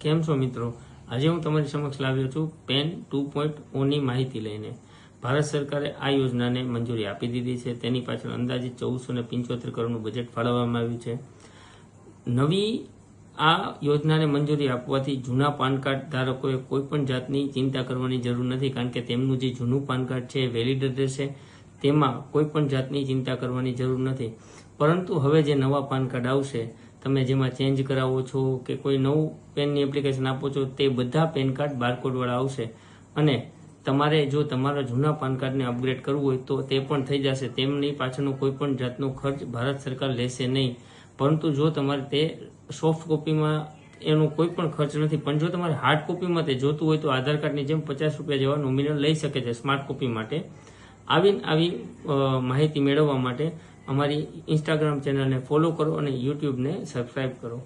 કેમ છો મિત્રો? આજે હું તમારી સમક્ષ લાવ્યો છું પેન 2.0 ની માહિતી લઈને. ભારત સરકારે આ યોજનાને મંજૂરી આપી દીધી છે. તેની પાછળ અંદાજિત 1475 કરોડનું બજેટ ફાળવવામાં આવ્યું છે. નવી આ યોજનાને મંજૂરી આપવાથી જૂના પાન કાર્ડ ધારકોએ કોઈ પણ જાતની ચિંતા કરવાની જરૂર નથી, કારણ કે તેમનું જે જૂનું પાન કાર્ડ છે વેલિડ રહેશે, તેમાં કોઈ પણ જાતની ચિંતા કરવાની જરૂર નથી. પરંતુ હવે જે નવા પાન કાર્ડ આવશે, તમે જેમાં ચેન્જ કરાવો છો કે કોઈ નવું પેનની એપ્લિકેશન આપો છો, તે બધા પેન કાર્ડ બારકોડવાળા આવશે અને તમારે જો તમારા જૂના પાન કાર્ડને અપગ્રેડ કરવું હોય તો તે પણ થઈ જશે. તેમની પાછળનો કોઈ પણ જાતનો ખર્ચ ભારત સરકાર લેશે નહીં. પરંતુ જો તમારે તે સોફ્ટ કોપીમાં એનો કોઈ પણ ખર્ચ નથી, પણ જો તમારે હાર્ડ કોપીમાં તે જોતું હોય તો આધાર કાર્ડની જેમ 50 રૂપિયા જેવા નોમિનલ લઈ શકે છે સ્માર્ટ કોપી માટે. આવી માહિતી મેળવવા માટે અમારી ઇન્સ્ટાગ્રામ ચેનલને ફોલો કરો અને યુટ્યુબને સબસ્ક્રાઈબ કરો.